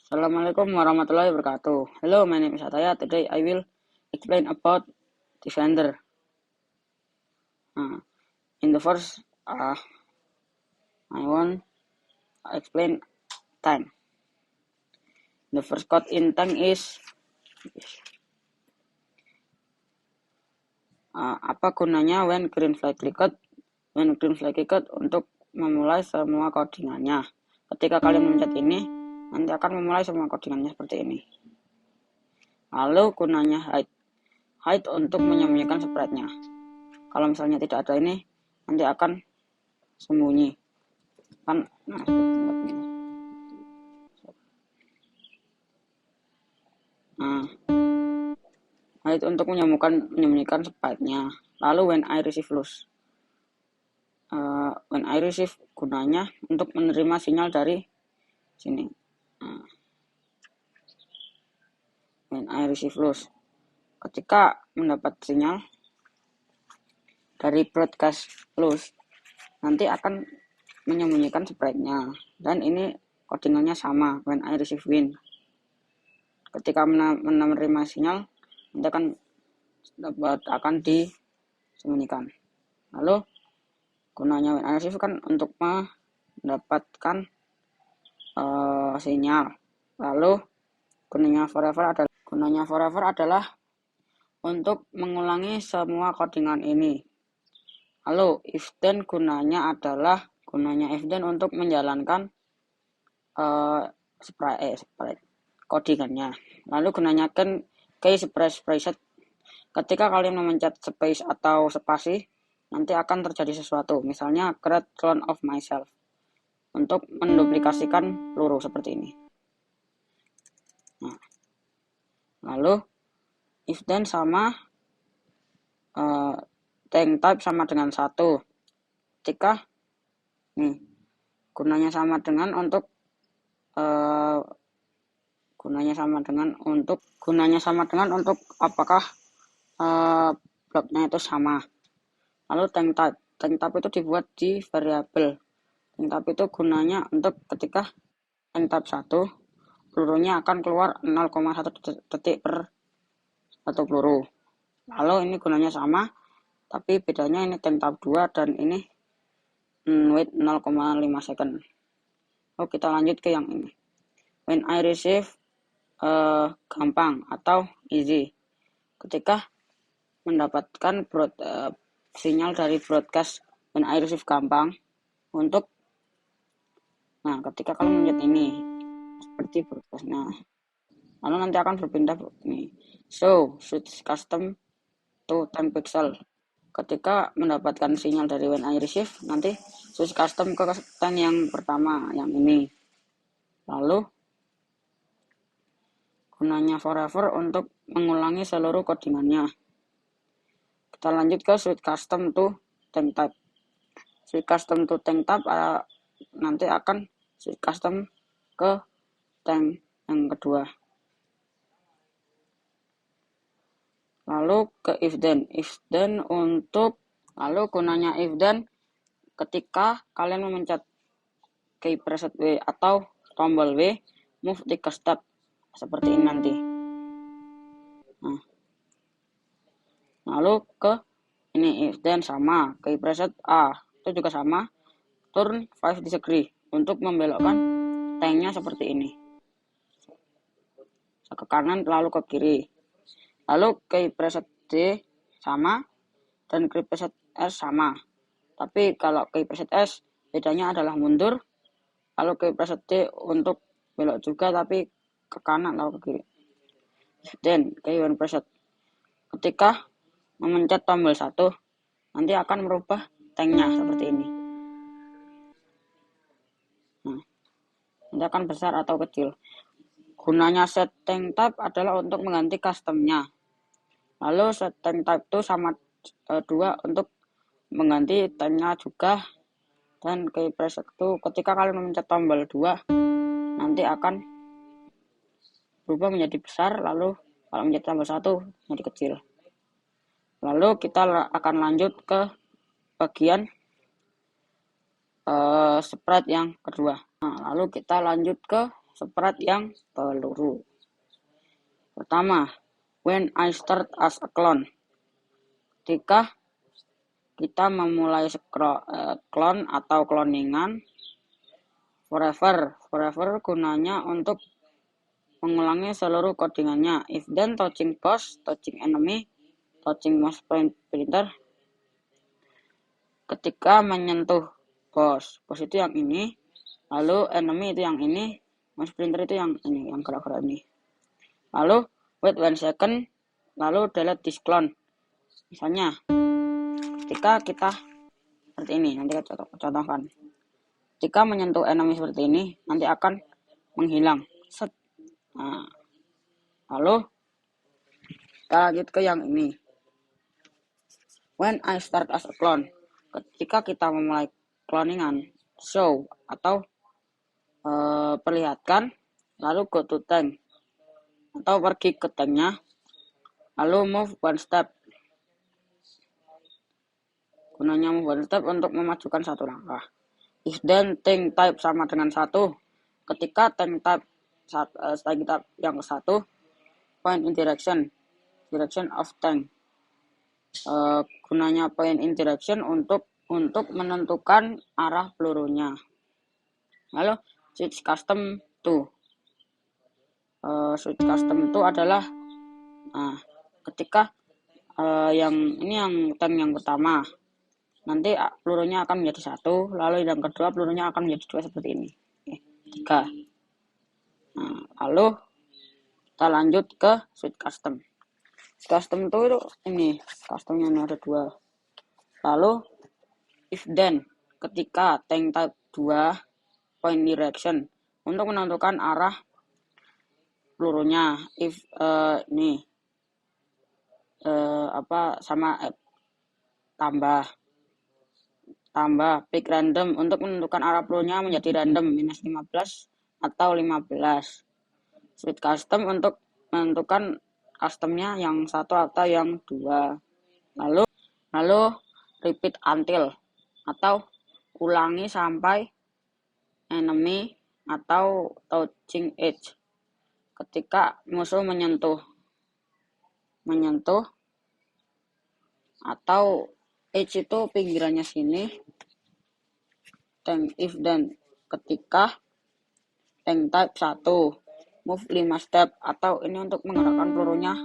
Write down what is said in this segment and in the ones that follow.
Assalamualaikum warahmatullahi wabarakatuh. Hello, my name is Ataya. Today I will explain about Defender. In the first, I want explain tank. The first code in tank is apa gunanya when green flag clicked? When green flag clicked untuk memulai semua codingannya. Ketika kalian mencet ini, nanti akan memulai semua codingannya seperti ini. Lalu gunanya hide untuk menyembunyikan sprite-nya. Kalau misalnya tidak ada ini, nanti akan sembunyi kan. Itu untuk menyembunyikan sprite-nya. Lalu when I receive loss, when I receive gunanya untuk menerima sinyal dari sini. When I receive loss, ketika mendapat sinyal dari broadcast loss, nanti akan menyembunyikan sprite-nya. Dan ini codingannya sama, when I receive win. Ketika menerima sinyal, nanti akan disembunyikan. Lalu gunanya when I receive kan untuk mendapatkan sinyal. Lalu gunanya forever adalah untuk mengulangi semua codingan ini. Lalu if then gunanya if then untuk menjalankan sprite codingannya. Lalu gunanya kan key space preset. Ketika kalian memencet space atau spasi, nanti akan terjadi sesuatu. Misalnya create clone of myself untuk menduplikasikan peluru seperti ini. Lalu if then sama tank type sama dengan 1. Ketika gunanya sama dengan untuk apakah bloknya itu sama. Lalu tank type itu dibuat di variabel. Tank type itu gunanya untuk ketika tank type 1, pelurunya akan keluar 0,1 detik per satu peluru. Lalu ini gunanya sama, tapi bedanya ini tank type 2 dan ini wait 0,5 second. Lalu kita lanjut ke yang ini. When I receive gampang atau easy. Ketika mendapatkan sinyal dari broadcast when I receive gampang untuk ketika kalian mencet ini seperti broadcastnya, lalu nanti akan berpindah ini. So switch custom to 10 pixel. Ketika mendapatkan sinyal dari when I receive, nanti switch custom ke 10 yang pertama, yang ini. Lalu gunanya forever untuk mengulangi seluruh codingannya. Kita lanjut ke switch custom to tank type. Switch custom to tank type nanti akan switch custom ke tank yang kedua. Lalu ke if then untuk lalu gunanya if then ketika kalian memencet key preset W atau tombol W, move 3 step seperti ini nanti. Lalu ke ini if then sama, key preset A itu juga sama, turn 5 degree untuk membelokkan tanknya seperti ini, ke kanan lalu ke kiri. Lalu key preset D sama dan key preset S sama, tapi kalau key preset S bedanya adalah mundur. Lalu key preset D untuk belok juga tapi ke kanan lalu ke kiri. Dan key preset ketika memencet tombol 1, nanti akan merubah tanknya seperti ini. Nanti akan besar atau kecil. Gunanya set tank type adalah untuk mengganti customnya. Lalu set tank type itu sama 2 untuk mengganti tanknya juga. Dan key preset itu ketika kalian memencet tombol 2, nanti akan berubah menjadi besar. Lalu kalau mencet tombol 1 menjadi kecil. Lalu kita akan lanjut ke bagian sprite yang kedua. Lalu kita lanjut ke sprite yang peluru. Pertama, when I start as a clone. Ketika kita memulai clone atau cloningan, forever gunanya untuk mengulangi seluruh codingannya. If then touching boss, touching enemy, touching mouse printer. Ketika menyentuh boss itu yang ini, lalu enemy itu yang ini, mouse printer itu yang ini, yang gerak-gerak ini. Lalu wait 1 second, lalu delete this clone. Misalnya, ketika kita seperti ini, nanti kita contohkan. Ketika menyentuh enemy seperti ini, nanti akan menghilang. Set. Nah, lalu kita lanjut ke yang ini. When I start as a clone. Ketika kita memulai cloningan, show atau perlihatkan, lalu go to tank atau pergi ke tanknya, lalu move 1 step. Gunanya move 1 step untuk memajukan satu langkah. If then tank type sama dengan 1, ketika tank type yang ke 1, point in direction of tank. Gunanya point in direction untuk menentukan arah pelurunya. Lalu switch custom to. Switch custom to adalah ketika yang tank yang pertama, nanti pelurunya akan menjadi 1, lalu yang kedua pelurunya akan menjadi 2 seperti ini. 3. Nah, lalu kita lanjut ke switch custom. Custom to itu ini, customnya ini ada 2. Lalu if then, ketika tank type 2 point direction untuk menentukan arah pelurunya. If tambah pick random untuk menentukan arah pelurunya menjadi random -15 atau 15. Switch custom untuk menentukan customnya yang 1 atau yang 2. Lalu repeat until atau ulangi sampai enemy atau touching edge. Ketika musuh menyentuh atau edge itu pinggirannya sini. Tank if then, ketika tank type 1 move 5 step, atau ini untuk menggerakkan pelurunya,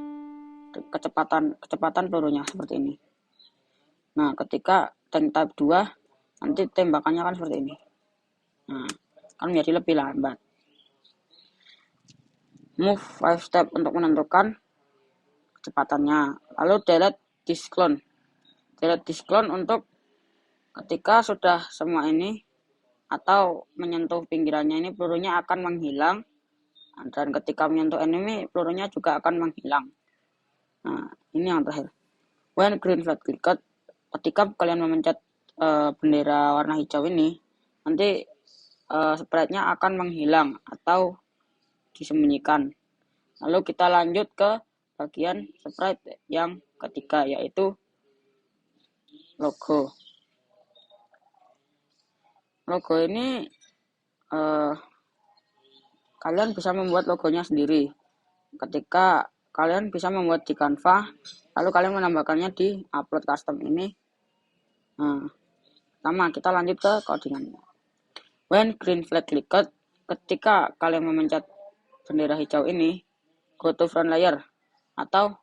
kecepatan pelurunya seperti ini. Nah, ketika tank type 2 nanti tembakannya kan seperti ini. Nah, kan menjadi lebih lambat. Move 5 step untuk menentukan kecepatannya. Lalu delete this clone. Delete this clone untuk ketika sudah semua ini atau menyentuh pinggirannya ini, pelurunya akan menghilang, dan ketika menyentuh enemy pelurunya juga akan menghilang. Nah, ini yang terakhir. When green flag clicked, ketika kalian memencet bendera warna hijau ini, nanti sprite-nya akan menghilang atau disembunyikan. Lalu kita lanjut ke bagian sprite yang ketiga, yaitu logo. Logo ini kalian bisa membuat logonya sendiri. Ketika kalian bisa membuat di Canva, lalu kalian menambahkannya di upload custom ini. Nah, pertama kita lanjut ke codingannya. When green flag clicked, ketika kalian memencet bendera hijau ini, go to front layer atau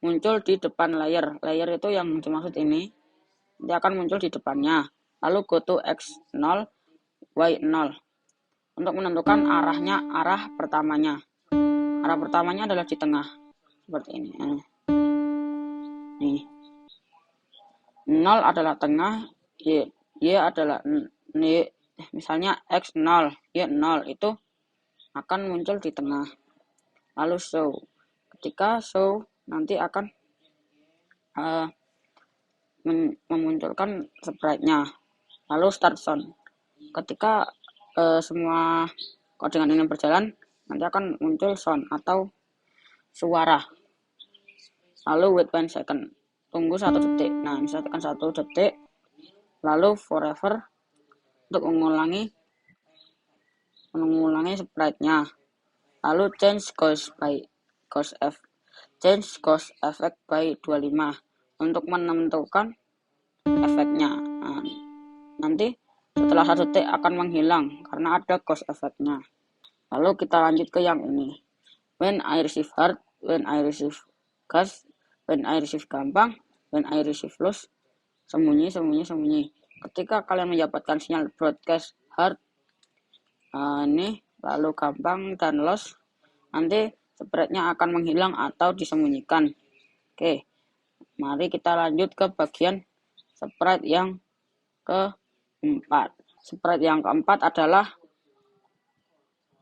muncul di depan layer. Layer itu yang dimaksud ini, dia akan muncul di depannya. Lalu go to X0, Y0 untuk menentukan arah pertamanya. Arah pertamanya adalah di tengah seperti ini. Nih. 0 adalah tengah, Y adalah misalnya X0, Y0 itu akan muncul di tengah. Lalu show. Ketika show nanti akan memunculkan sprite-nya. Lalu start sound. Ketika semua codingan ini berjalan, nanti akan muncul sound atau suara. Lalu wait 1 second. Tunggu 1 detik. Nah, misalkan 1 detik. Lalu forever untuk mengulangi mengulangi sprite-nya. Lalu change cost effect by 25 untuk menentukan efeknya. Nah, nanti setelah 1 detik akan menghilang karena ada cost effect-nya. Lalu kita lanjut ke yang ini. When I receive hard, when I receive gas, when I receive gampang, when I receive loss, sembunyi. Ketika kalian mendapatkan sinyal broadcast hard, ini lalu gampang dan loss, nanti sprite-nya akan menghilang atau disembunyikan. Oke, mari kita lanjut ke bagian sprite yang keempat. Sprite yang keempat adalah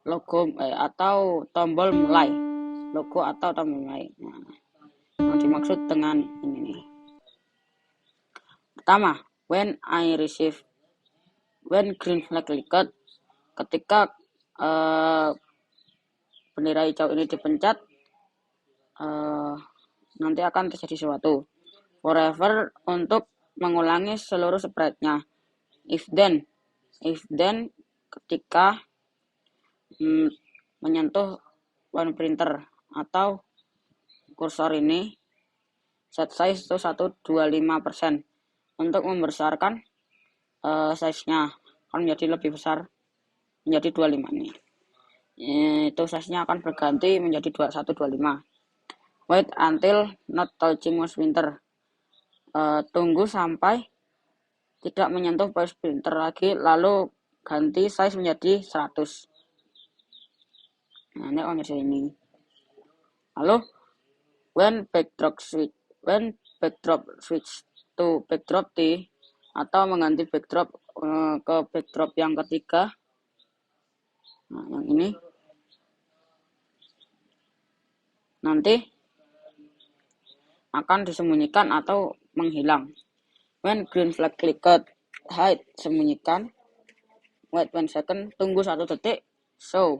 logo atau tombol mulai. Logo atau tombol mulai. Nah, yang dimaksud dengan ini nih. Pertama, when green flag clicked, ketika bendera hijau ini dipencet, nanti akan terjadi sesuatu. Forever untuk mengulangi seluruh sprite-nya. If then ketika menyentuh one printer atau kursor ini, set size itu 125% untuk membesarkan size-nya akan menjadi lebih besar, menjadi 25 nih. Itu size-nya akan berganti menjadi 125. Wait until not touching mouse printer. Tunggu sampai tidak menyentuh mouse printer lagi, lalu ganti size menjadi 100. Nah, ini versi ini. Lalu when backdrop switch to backdrop T atau mengganti backdrop ke backdrop yang ketiga. Nah, yang ini nanti akan disembunyikan atau menghilang. When green flag clicked, hide, sembunyikan. Wait 1 second, tunggu 1 detik. Show,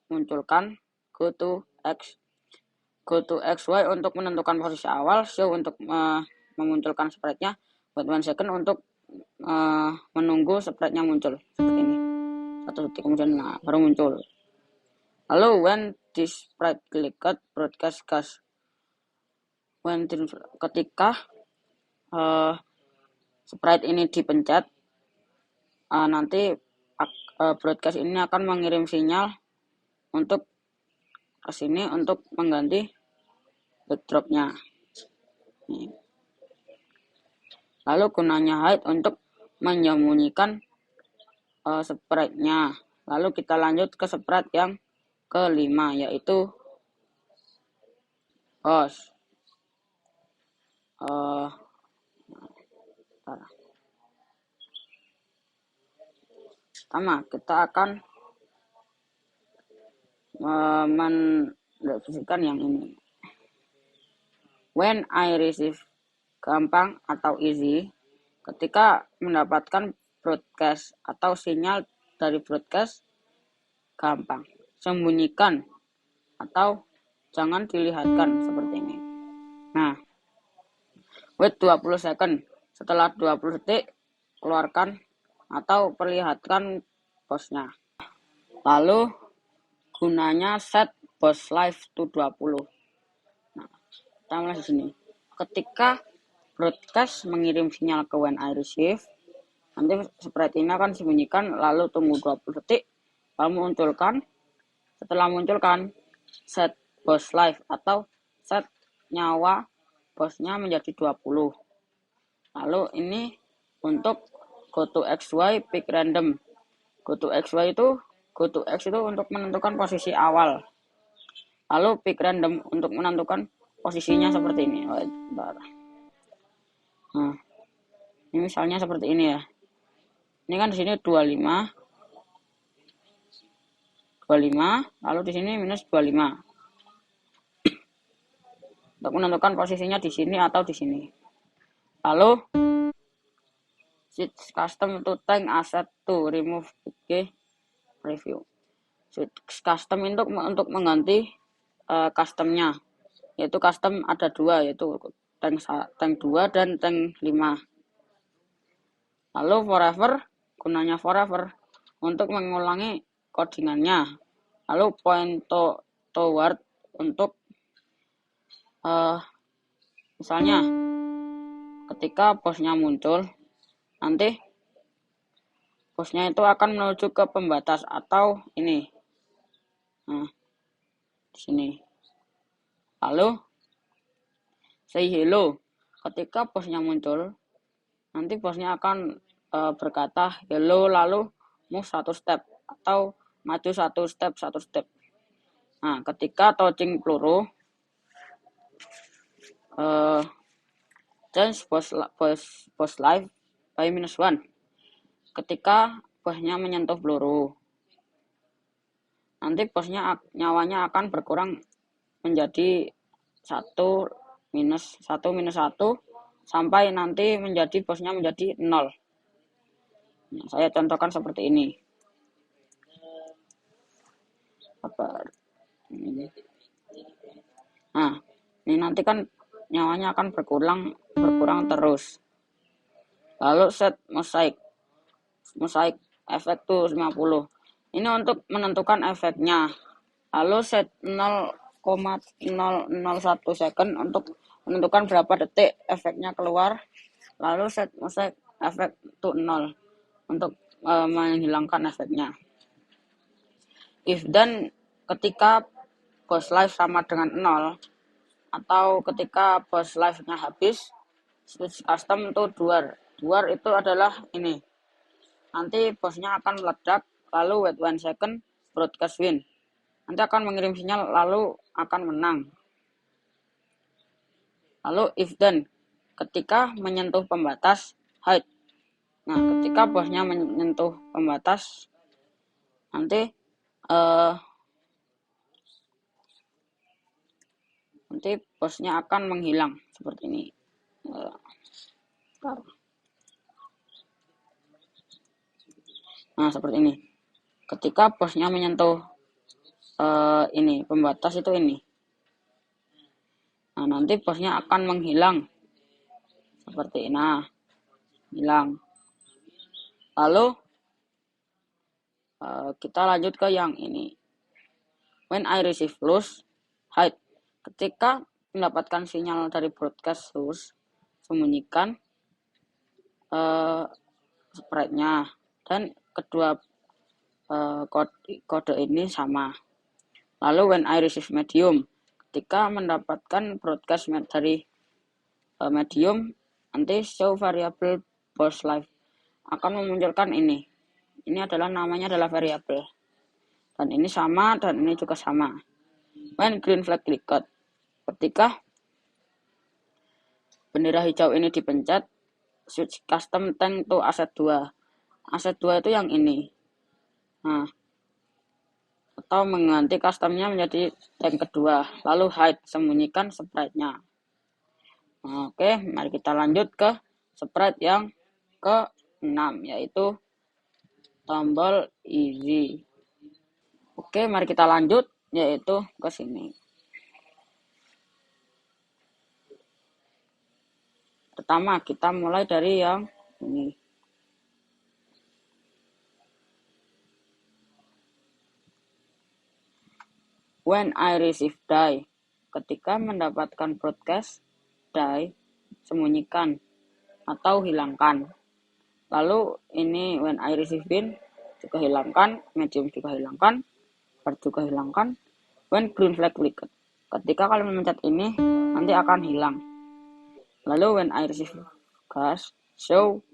munculkan. Go to XY untuk menentukan posisi awal. Show untuk memunculkan sprite-nya. Wait 1 second untuk menunggu sprite-nya muncul. Seperti ini. 1 detik kemudian baru muncul. Lalu when this sprite clicked, broadcast gas. Ketika sprite ini dipencet, nanti broadcast ini akan mengirim sinyal untuk ke sini untuk mengganti backdropnya. Lalu gunanya hide untuk menyembunyikan sprite-nya. Lalu kita lanjut ke sprite yang kelima, yaitu host. Pertama, kita akan mendeskripsikan yang ini. When I receive gampang atau easy, ketika mendapatkan broadcast atau sinyal dari broadcast gampang, sembunyikan atau jangan dilihatkan seperti ini. Nah, wait 20 second, setelah 20 detik keluarkan atau perlihatkan bosnya. Lalu gunanya set boss life to 20. Nah, kita mulai di sini. Ketika broadcast mengirim sinyal ke when I receive, nanti sprite ini akan sembunyikan, lalu tunggu 20 detik, lalu munculkan. Setelah munculkan, set boss life atau set nyawa bosnya menjadi 20. Lalu ini untuk go to XY pick random. Go to X itu untuk menentukan posisi awal. Lalu pick random untuk menentukan posisinya seperti ini. Nah, ini misalnya seperti ini ya. Ini kan di sini 25, lalu di sini minus 25. Untuk menentukan posisinya di sini atau di sini. Lalu switch custom to tank asset to remove preview. Switch custom untuk mengganti customnya, yaitu custom ada 2, yaitu tank 2 dan tank 5. Lalu forever, gunanya forever untuk mengulangi codingannya. Lalu point toward untuk misalnya ketika posnya muncul, nanti posnya itu akan menuju ke pembatas atau ini. Nah, di sini. Lalu say hello. Ketika posnya muncul, nanti posnya akan berkata hello lalu move satu step atau maju satu step. Nah, ketika touching peluru, change post life by -1. Ketika posnya menyentuh peluru, nanti posnya nyawanya akan berkurang menjadi 1 minus 1 sampai nanti menjadi posnya menjadi 0. Nah, saya contohkan seperti ini. Nah, ini nanti kan nyawanya akan berkurang terus. Lalu set mosaic efek tuh 50. Ini untuk menentukan efeknya. Lalu set 0,001 second untuk menentukan berapa detik efeknya keluar. Lalu set mosaic efek tuh 0 untuk menghilangkan efeknya. If then ketika post life sama dengan 0 atau ketika post life-nya habis, switch custom to dual. Dual itu adalah ini. Nanti posnya akan meledak, lalu wait 1 second, broadcast win. Nanti akan mengirim sinyal, lalu akan menang. Lalu if then, ketika menyentuh pembatas, hide. Nah, ketika posnya menyentuh pembatas, nanti posnya akan menghilang seperti ini. Nah, seperti ini. Ketika posnya menyentuh ini pembatas itu ini. Nah, nanti posnya akan menghilang seperti ini. Nah, hilang. Lalu kita lanjut ke yang ini. When I receive loose, hide. Ketika mendapatkan sinyal dari broadcast loose, sembunyikan sprite-nya. Dan kedua kode ini sama. Lalu when I receive medium, ketika mendapatkan broadcast dari medium, nanti show variable post life akan memunculkan ini. Ini adalah namanya adalah variable. Dan ini sama dan ini juga sama. When green flag clicked, ketika bendera hijau ini dipencet, switch custom tank to asset 2. Asset 2 itu yang ini. Nah, atau mengganti customnya menjadi tank kedua. Lalu hide, sembunyikan sprite-nya. Oke, mari kita lanjut ke sprite yang ke-6, yaitu tombol easy. Oke, mari kita lanjut, yaitu ke sini. Pertama, kita mulai dari yang ini. When I receive die, ketika mendapatkan broadcast die, sembunyikan atau hilangkan. Lalu ini when I receive win juga hilangkan, medium juga hilangkan, hard juga hilangkan. When green flag clicked, ketika kalian memencet ini nanti akan hilang. Lalu when I receive gas show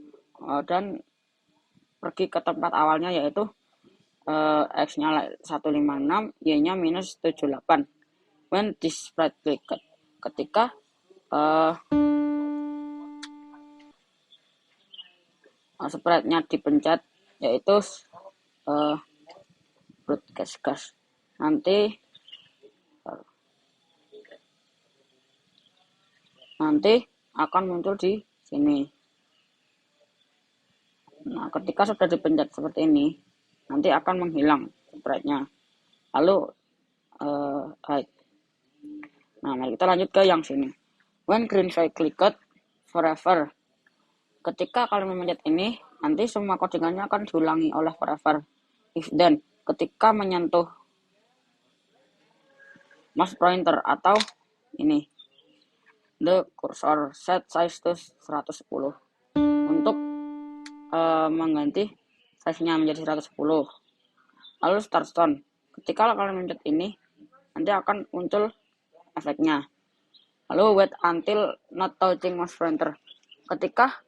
dan pergi ke tempat awalnya, yaitu X-nya 156, Y-nya -78. When this sprite clicked, ketika sprite-nya dipencet, yaitu broadcast gas. Nanti akan muncul di sini. Nah, ketika sudah dipencet seperti ini, nanti akan menghilang sprite-nya. Lalu hide. Nah, mari kita lanjut ke yang sini. When green flag clicked forever. Ketika kalian memencet ini, nanti semua codingannya akan diulangi oleh forever. if then ketika menyentuh mouse pointer atau ini the cursor set size to 110 untuk mengganti size-nya menjadi 110. Lalu start stone, ketika kalian mencet ini nanti akan muncul efeknya. Lalu wait until not touching mouse pointer, ketika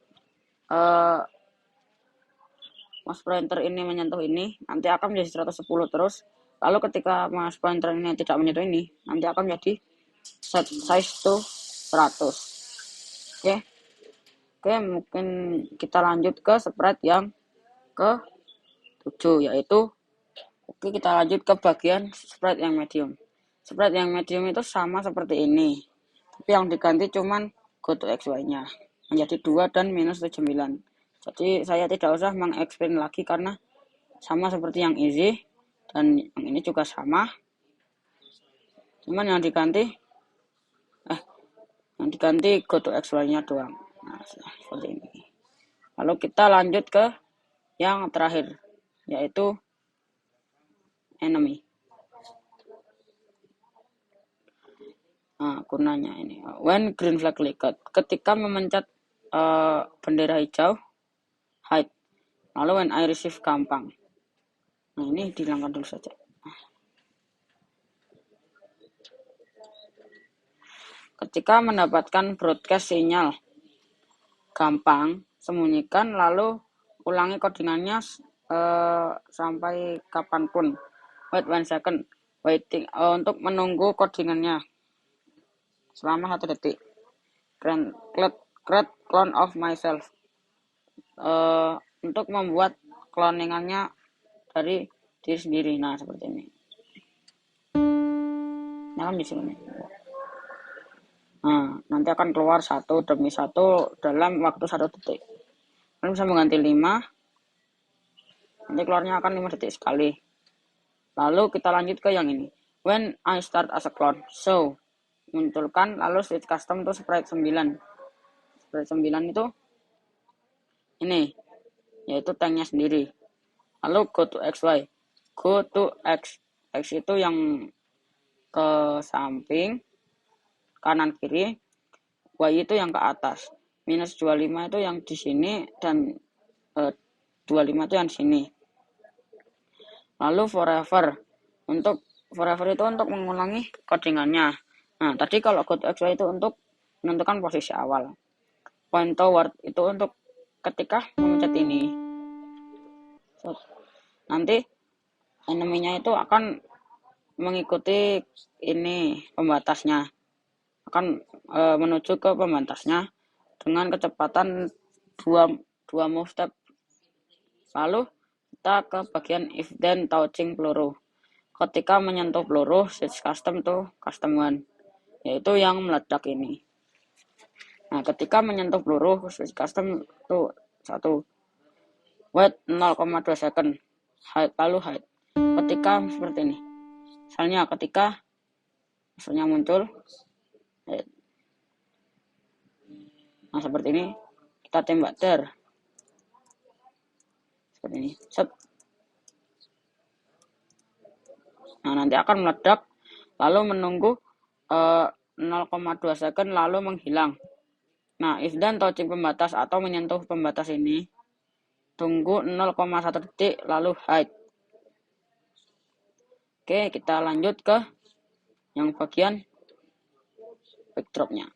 mouse pointer ini menyentuh ini nanti akan menjadi 110 terus. Lalu ketika mouse pointer ini tidak menyentuh ini nanti akan menjadi set size to 100. Oke, mungkin kita lanjut ke sprite yang ke 7, yaitu kita lanjut ke bagian sprite yang medium. Sprite yang medium itu sama seperti ini, tapi yang diganti cuman go to xy nya menjadi 2 dan minus 79. Jadi saya tidak usah mengexplain lagi karena sama seperti yang easy, dan yang ini juga sama, cuman yang diganti go to xy nya doang. Nah, seperti ini. Lalu kita lanjut ke yang terakhir, yaitu enemy. Nah, gunanya ini, when green flag clicked, ketika memencet bendera hijau, hide. Lalu when I receive gampang. Nah, ini dihilangkan dulu saja. Ketika mendapatkan broadcast sinyal gampang, sembunyikan lalu ulangi codingannya sampai kapanpun. Wait 1 second, waiting untuk menunggu codingannya selama 1 detik. Create clone of myself, untuk membuat cloningannya dari diri sendiri. Nah, seperti ini. Nah, di sini. Nah, nanti akan keluar 1 demi 1 dalam waktu 1 detik. Kalian bisa mengganti 5. Nanti keluarnya akan 5 detik sekali. Lalu kita lanjut ke yang ini. When I start as a clone, so munculkan lalu switch custom to sprite 9. Sprite 9 itu ini, yaitu tanknya sendiri. Lalu go to xy, go to x itu yang ke samping kanan kiri, y itu yang ke atas, minus 25 itu yang di sini, dan 25 itu yang di sini. Lalu forever, untuk forever itu untuk mengulangi codingannya. Nah, tadi kalau go to xy itu untuk menentukan posisi awal. Point toward itu untuk ketika memencet ini. Nanti enemy-nya itu akan mengikuti ini pembatasnya, akan menuju ke pembatasnya dengan kecepatan 2 move step. Lalu kita ke bagian if then touching peluru, ketika menyentuh peluru switch custom to custom 1, yaitu yang meledak ini. Nah, ketika menyentuh peluru switch custom to 1, wait 0,2 second, hide, lalu hide. Ketika seperti ini, misalnya ketika musuhnya muncul, nah seperti ini, kita tembak der seperti ini, set. Nah, nanti akan meledak lalu menunggu 0,2 second lalu menghilang. Nah, if dan touching pembatas atau menyentuh pembatas ini, tunggu 0,1 detik lalu hide. Oke, kita lanjut ke yang bagian backdropnya.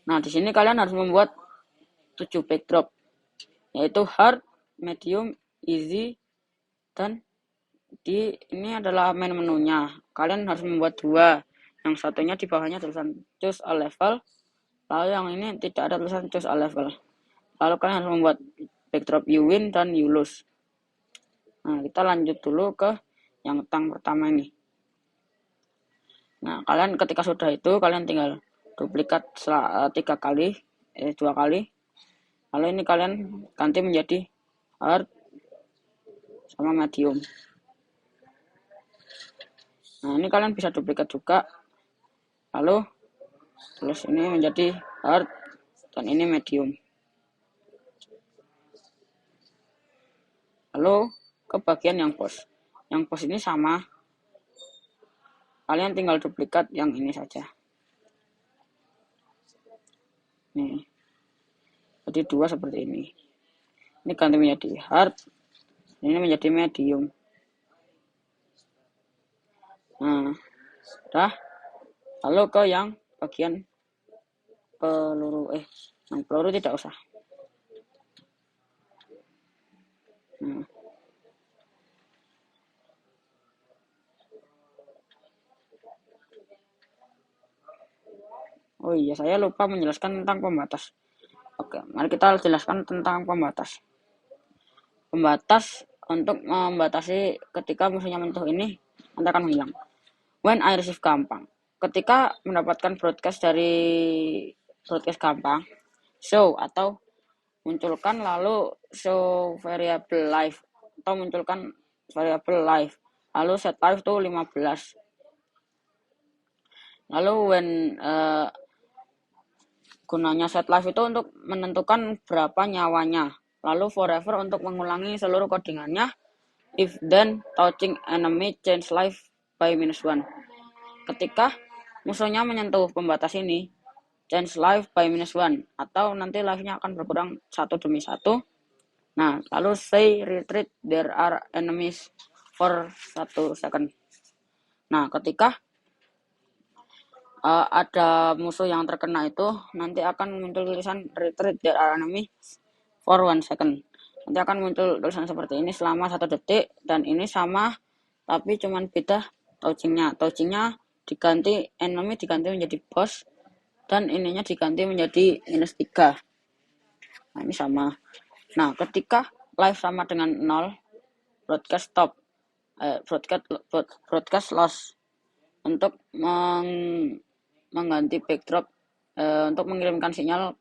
Nah, di sini kalian harus membuat 7 backdrop, yaitu hard, medium, easy, dan ini adalah main menunya. Kalian harus membuat 2. Yang satunya di bawahnya tulisan choose a level, lalu yang ini tidak ada tulisan choose a level. Lalu kalian harus membuat backdrop you win dan you lose. Nah, kita lanjut dulu ke yang tank pertama ini. Nah, kalian ketika sudah itu, kalian tinggal duplikat 2 kali. Lalu ini kalian ganti menjadi hard sama medium. Nah, ini kalian bisa duplikat juga. Lalu terus ini menjadi hard dan ini medium. Lalu ke bagian yang post. Yang post ini sama, kalian tinggal duplikat yang ini saja. Nih, jadi dua seperti ini. Ini ganti menjadi hard, ini menjadi medium. Nah, udah. Lalu ke yang bagian peluru, yang peluru tidak usah. Nah. Oh iya, saya lupa menjelaskan tentang pembatas. Oke, mari kita jelaskan tentang pembatas. Pembatas untuk membatasi ketika musuhnya menyentuh ini nanti akan menghilang. When I receive gampang. Ketika mendapatkan broadcast dari broadcast gampang, show atau munculkan lalu show variable live atau munculkan variable live. Lalu set live itu 15. Lalu when gunanya set live itu untuk menentukan berapa nyawanya. Lalu forever untuk mengulangi seluruh codingannya. If then touching enemy change life by -1. Ketika musuhnya menyentuh pembatas ini, change life by -1 atau nanti life-nya akan berkurang satu demi satu. Nah, lalu say retreat there are enemies for 1 second. Nah, ketika ada musuh yang terkena itu, nanti akan muncul tulisan retreat there are enemies for 1 second. Nanti akan muncul tulisan seperti ini selama 1 detik, dan ini sama tapi cuman beda touchingnya. Touchingnya diganti enemy diganti menjadi boss, dan ininya diganti menjadi -3. Nah, ini sama. Nah, ketika live sama dengan 0, broadcast stop, broadcast loss untuk mengganti backdrop, untuk mengirimkan sinyal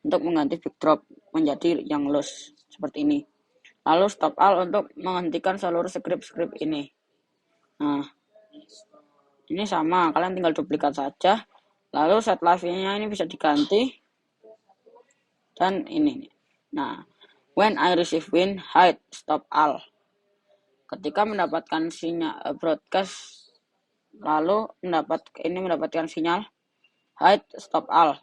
untuk mengganti backdrop menjadi yang loss seperti ini. Lalu stop all untuk menghentikan seluruh script ini. Nah, ini sama, kalian tinggal duplikat saja. Lalu set live-nya ini bisa diganti, dan ini. Nah, when I receive win, hide, stop all. Ketika mendapatkan sinyal broadcast, lalu mendapatkan sinyal hide, stop all.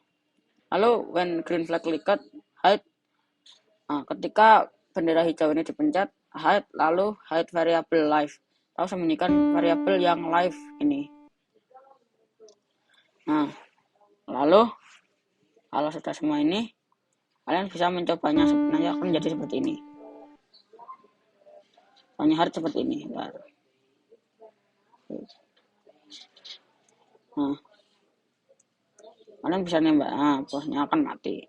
Lalu when green flag clicked, hide. Nah, ketika bendera hijau ini dipencet, hide, lalu hide variable live atau sembunyikan variabel yang live ini. Nah, lalu kalau sudah semua ini, kalian bisa mencobanya. Sebenarnya akan menjadi seperti ini. Soalnya hard seperti ini. Nah, kalian bisa nembak. Nah, bosnya akan mati.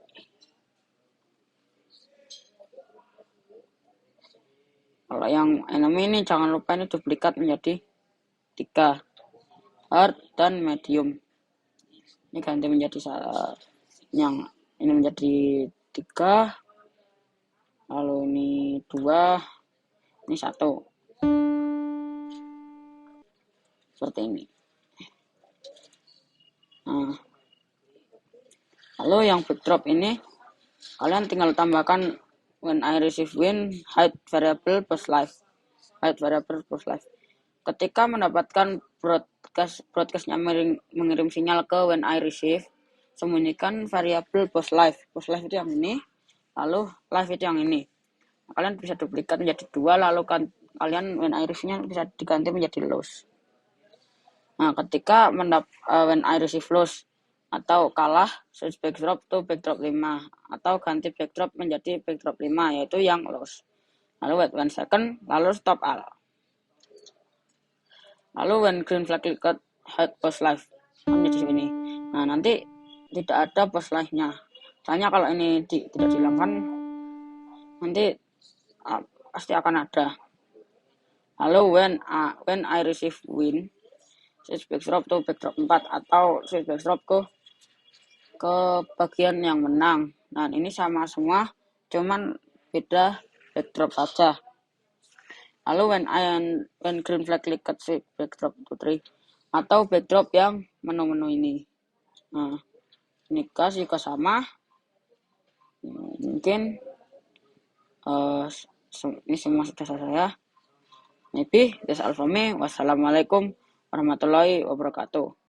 Kalau yang enemy ini jangan lupa ini duplikat menjadi 3, hard dan medium. Ini ganti menjadi yang ini menjadi 3, lalu ini 2, ini 1, seperti ini. Nah, lalu yang backdrop ini kalian tinggal tambahkan when I receive win, hide variable post live, hide variable post live. Ketika mendapatkan broadcastnya mengirim sinyal ke when I receive, sembunyikan variabel post live. Post live itu yang ini, lalu live itu yang ini. Kalian bisa duplikat menjadi 2, lalu kalian when I receive-nya bisa diganti menjadi loss. Nah, ketika when I receive loss atau kalah, switch backdrop to backdrop 5 atau ganti backdrop menjadi backdrop 5, yaitu yang loss. Lalu wait 1 second, lalu stop all. Lalu when green flag clicked, hide post live. Menjadi sini. Nah, nanti tidak ada post live-nya. Soalnya kalau ini tidak dihilangkan, nanti pasti akan ada. Lalu when I receive win, switch backdrop to backdrop 4 atau switch backdrop ke bagian yang menang. Nah, ini sama semua, cuman beda backdrop saja. Lalu when green flag clicked, switch backdrop to 3 atau backdrop yang menu-menu ini. Nah, ini juga sama. Mungkin ini semua sudah selesai ya. Nabi, tes alfame, wassalamualaikum warahmatullahi wabarakatuh.